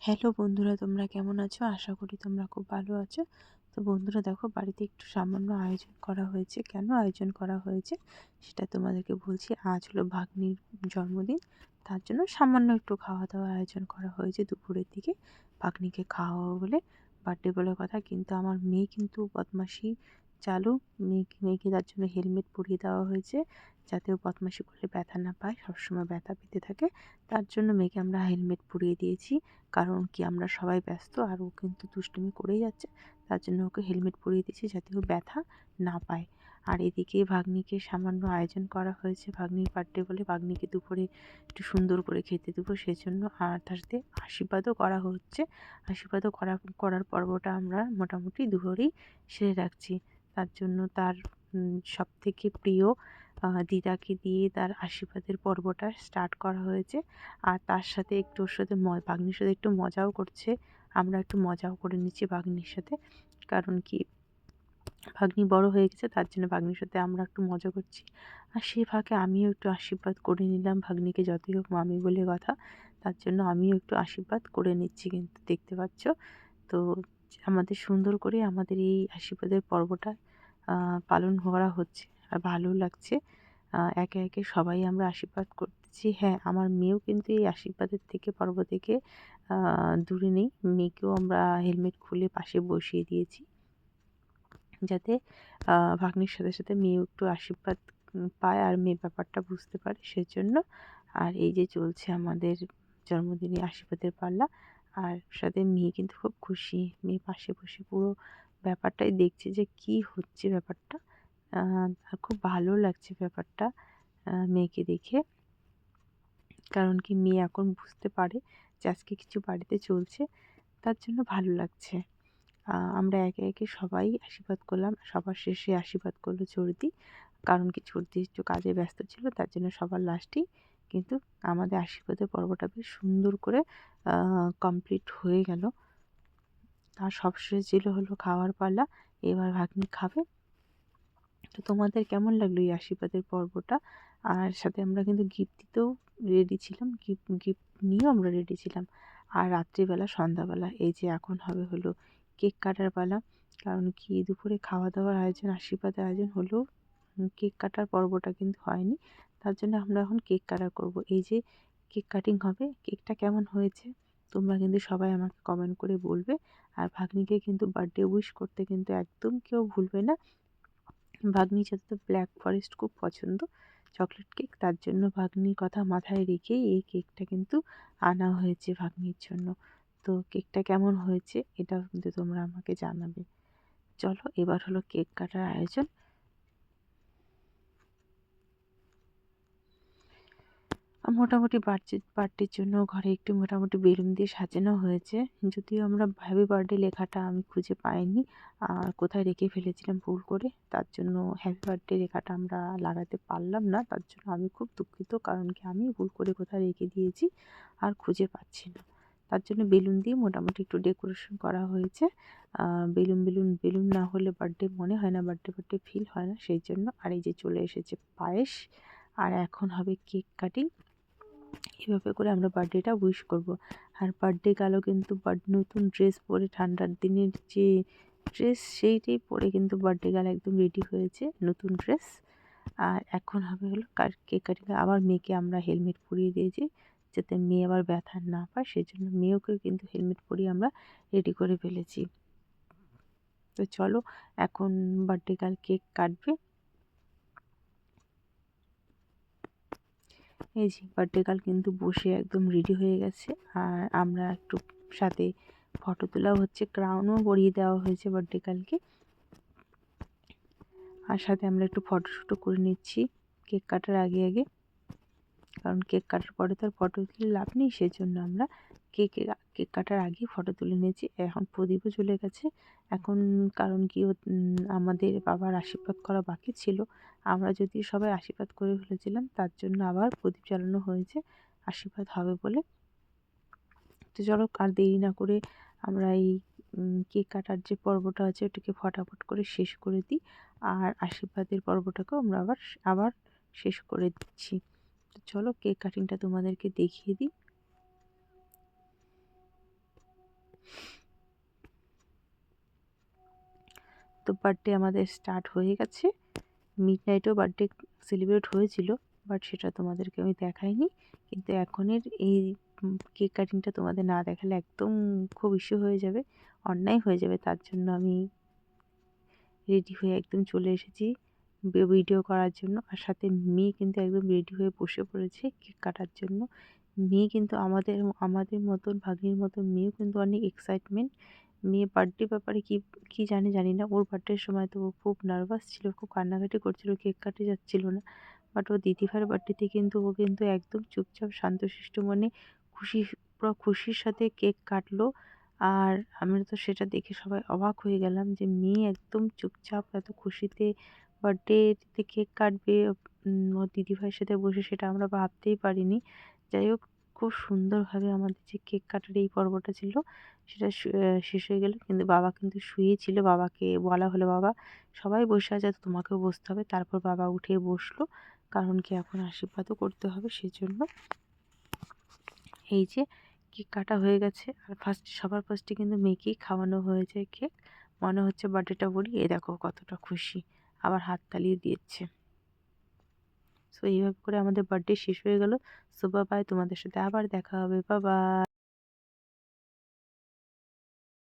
Hello বন্ধুরা, তোমরা কেমন আছো? আশা করি তোমরা খুব ভালো আছো। তো বন্ধুরা দেখো, বাড়িতে একটু সামান্য আয়োজন করা হয়েছে। কেন আয়োজন করা হয়েছে সেটা তোমাদেরকে বলছি। আজ হলো ভাগ্নির জন্মদিন, তার জন্য সামান্য একটু খাওয়া দাওয়ার আয়োজন করা হয়েছে দুপুরের দিকে। ভাগ্নিকে খাওয়াবো বলে, বার্থডে বলে কথা। কিন্তু আমার মেয়ে কিন্তু বদমাশি চালু। মেয়েকে তার জন্য হেলমেট পরিয়ে দেওয়া হয়েছে, যাতে ও বদমাশি করলে ব্যথা না পায়, সবসময় ব্যথা পেতে থাকে। তার জন্য মেয়েকে আমরা হেলমেট পরিয়ে দিয়েছি। কারণ কি, আমরা সবাই ব্যস্ত আর ও কিন্তু দুষ্টুমি করেই যাচ্ছে। তার জন্য ওকে হেলমেট পরিয়ে দিয়েছি যাতে ও ব্যথা না পায়। আর এদিকে ভাগ্নিকে সামান্য আয়োজন করা হয়েছে, ভাগ্নির বার্থডে বলে। ভাগ্নিকে দুপুরে একটু সুন্দর করে খেতে দেবো সেজন্য। আর তার সাথে আশীর্বাদও করা হচ্ছে। আশীর্বাদও করার পর্বটা আমরা মোটামুটি দুপুরেই সেরে রাখছি। তার জন্য তার সবথেকে প্রিয় দিদাকে দিয়ে তার আশীর্বাদের পর্বটা স্টার্ট করা হয়েছে। আর তার সাথে একটু ওর সাথে ভাগ্নির সাথে একটু মজাও করছে। আমরা একটু মজাও করে নিচ্ছি ভাগ্নির সাথে। কারণ কি, ভাগ্নি বড় হয়ে গেছে, তার জন্য ভাগ্নির সাথে আমরা একটু মজা করছি। আর সেই ফাঁকে আমিও একটু আশীর্বাদ করে নিলাম ভাগ্নিকে, যতই হোক মামি বলে কথা। তার জন্য আমিও একটু আশীর্বাদ করে নিচ্ছি, কিন্তু দেখতে পাচ্ছ তো। আমাদের সুন্দর করে আমাদের এই আশীর্বাদের পর্বটা পালন করা হচ্ছে, আর ভালো লাগছে। একে একে সবাই আমরা আশীর্বাদ করতেছি। হ্যাঁ, আমার মেয়েও কিন্তু এই আশীর্বাদের থেকে, পর্ব থেকে দূরে নেই। মেয়েকেও আমরা হেলমেট খুলে পাশে বসিয়ে দিয়েছি, যাতে ভাগ্নির সাথে সাথে মেয়েও একটু আশীর্বাদ পায় আর মেয়ে ব্যাপারটা বুঝতে পারে, সেজন্য। আর এই যে চলছে আমাদের জন্মদিনে আশীর্বাদের পাল্লা। আর সাথে মেয়ে কিন্তু খুব খুশি। মেয়ে পাশে বসে পুরো ব্যাপারটাই দেখছে যে কি হচ্ছে ব্যাপারটা। আর খুব ভালো লাগছে ব্যাপারটা মেয়েকে দেখে। কারণ কি, মেয়ে এখন বুঝতে পারে যে আজকে কিছু বাড়িতে চলছে, তার জন্য ভালো লাগছে। আমরা একে একে সবাই আশীর্বাদ করলাম। সবার শেষে আশীর্বাদ করলো চর্দি। কারণ কি, চর্দি একটু কাজে ব্যস্ত ছিল, তার জন্য সবার লাস্টেই কিন্তু আমাদের আশীর্বাদের পর্বটা বেশ সুন্দর করে কমপ্লিট হয়ে গেল। আর সবশেষে ছিল হলো খাওয়ার পালা। এবার ভাগ্নি খাবে। তো তোমাদের কেমন লাগলো এই আশীর্বাদের পর্বটা? আর সাথে আমরা কিন্তু গিফট দিতেও রেডি ছিলাম, গিফট নিয়েও আমরা রেডি ছিলাম। আর রাত্রিবেলা, সন্ধ্যাবেলা এই যে এখন হবে হলো কেক কাটার পালা। কারণ কি, দুপুরে খাওয়া দাওয়ার আয়োজন, আশীর্বাদের আয়োজন হলেও কেক কাটার পর্বটা কিন্তু হয়নি। তার জন্য আমরা এখন কেক কাটা করব। এই যে কেক কাটিং হবে। কেকটা কেমন হয়েছে তোমরা কিন্তু সবাই আমাকে কমেন্ট করে বলবে। আর ভাগ্নিকে কিন্তু বার্থডে উইশ করতে কিন্তু একদম কেউ ভুলবে না। ভাগ্নির সাথে তো ব্ল্যাক ফরেস্ট খুব পছন্দ, চকলেট কেক। তার জন্য ভাগ্নির কথা মাথায় রেখেই এই কেকটা কিন্তু আনা হয়েছে ভাগ্নির জন্য। তো কেকটা কেমন হয়েছে এটাও কিন্তু তোমরা আমাকে জানাবে। চলো, এবার হলো কেক কাটার আয়োজন। মোটামুটি বার্থডের জন্য ঘরে একটু মোটামুটি বেলুন দিয়ে সাজানো হয়েছে। যদিও আমরা হ্যাপি বার্থডে লেখাটা আমি খুঁজে পাইনি, আর কোথায় রেখে ফেলেছিলাম ভুল করে। তার জন্য হ্যাপি বার্থডে লেখাটা আমরা লাগাতে পারলাম না। তার জন্য আমি খুব দুঃখিত, কারণ কি আমি ভুল করে কোথায় রেখে দিয়েছি আর খুঁজে পাচ্ছি না। তার জন্য বেলুন দিয়ে মোটামুটি একটু ডেকোরেশন করা হয়েছে। বেলুন না হলে বার্থডে মনে হয় না, বার্থডে ফিল হয় না, সেই জন্য। আর এই যে চলে এসেছে পায়েস। আর এখন হবে কেক কাটিং। এভাবে করে আমরা বার্থডেটা উইশ করব। আর বার্থডে গালও কিন্তু নতুন ড্রেস পরে, ঠান্ডার দিনের যে ড্রেস সেইটাই পরে কিন্তু বার্থডে গাল একদম রেডি হয়েছে, নতুন ড্রেস। আর এখন হবে হলো কেক কাটিং। আবার মেয়েকে আমরা হেলমেট পরিয়ে দিয়েছি, যাতে মেয়ে আবার ব্যথা না পায়, সেই জন্য মেয়েকেও কিন্তু হেলমেট পরিয়ে আমরা রেডি করে ফেলেছি। তো চলো, এখন বার্থডে গার্ল কেক কাটবে। এই যে বার্থডে গার্ল কিন্তু বসে একদম রেডি হয়ে গেছে। আর আমরা একটু সাথে ফটো তোলাও হচ্ছে, ক্রাউনও পরিয়ে দেওয়া হয়েছে বার্থডে গার্লকে। আর সাথে আমরা একটু ফটোশ্যুটও করে নিচ্ছি কেক কাটার আগে আগে। কারণ কেক কাটার পরে তো আর ফটো তুলে লাভ নেই, সেজন্য আমরা কেক কাটার আগেই ফটো তুলে নিয়েছি। এখন প্রদীপও চলে গেছে এখন। কারণ কি, আমাদের বাবার আশীর্বাদ করা বাকি ছিল। আমরা যদি সবাই আশীর্বাদ করে ফেলেছিলাম, তার জন্য আবার প্রদীপ জ্বালানো হয়েছে আশীর্বাদ হবে বলে। তো চলো, আর দেরি না করে আমরা এই কেক কাটার যে পর্বটা আছে ওটাকে ফটাফট করে শেষ করে দিই। আর আশীর্বাদের পর্বটাকেও আমরা আবার শেষ করে দিচ্ছি। তো চলো, কেক কাটিংটা তোমাদেরকে দেখিয়ে দিই। তো বার্থডে আমাদের স্টার্ট হয়ে গেছে। মিডনাইটেও বার্থডে সেলিব্রেট হয়েছিল, বাট সেটা তোমাদেরকে আমি দেখাইনি। কিন্তু এখনের এই কেক কাটিংটা তোমাদের না দেখালে একদম খুব ইস্যু হয়ে যাবে, অন্যায় হয়ে যাবে। তার জন্য আমি রেডি হয়ে একদম চলে এসেছি ভিডিও করার জন্য। আর সাথে মেয়ে কিন্তু একদম রেডি হয়ে বসে পড়েছে কেক কাটার জন্য। মেয়ে কিন্তু আমাদের আমাদের মতন, ভাগ্নির মতন মেয়েও কিন্তু অনেক এক্সাইটমেন্ট। মেয়ে বার্থডে ব্যাপারে কি জানি না। ওর বার্থডের সময় তো ও খুব নার্ভাস ছিল, খুব কান্নাকাটি করছিল, কেক কাটতে যাচ্ছিল না। বাট ওর দিদিভাইয়ের বার্থডেতে কিন্তু ও কিন্তু একদম চুপচাপ শান্তশিষ্ট মনে খুশি, পুরো খুশির সাথে কেক কাটলো। আর আমরা তো সেটা দেখে সবাই অবাক হয়ে গেলাম যে মেয়ে একদম চুপচাপ এত খুশিতে বার্থডেতে কেক কাটবে ওর দিদিভাইয়ের সাথে বসে, সেটা আমরা ভাবতেই পারিনি। যাই হোক, খুব সুন্দরভাবে আমাদের যে কেক কাটার এই পর্বটা ছিল সেটা শেষ হয়ে গেল। কিন্তু বাবা কিন্তু শুয়েই ছিল। বাবাকে বলা হলো, "বাবা সবাই বসে আছে, তো তোমাকেও বসতে হবে।" তারপর বাবা উঠে বসলো, কারণ কি এখন আশীর্বাদও করতে হবে সেজন্য। এই যে কেক কাটা হয়ে গেছে, আর সবার ফার্স্টে কিন্তু মেয়েকেই খাওয়ানো হয়েছে কেক। মনে হচ্ছে বার্থডেটা বলি, এ দেখো কতটা খুশি, আবার হাততালিও দিচ্ছে। সো এইভাবে করে আমাদের বার্থডে শেষ হয়ে গেল। সো বাবাই, তোমাদের সাথে আবার দেখা হবে, বাবা।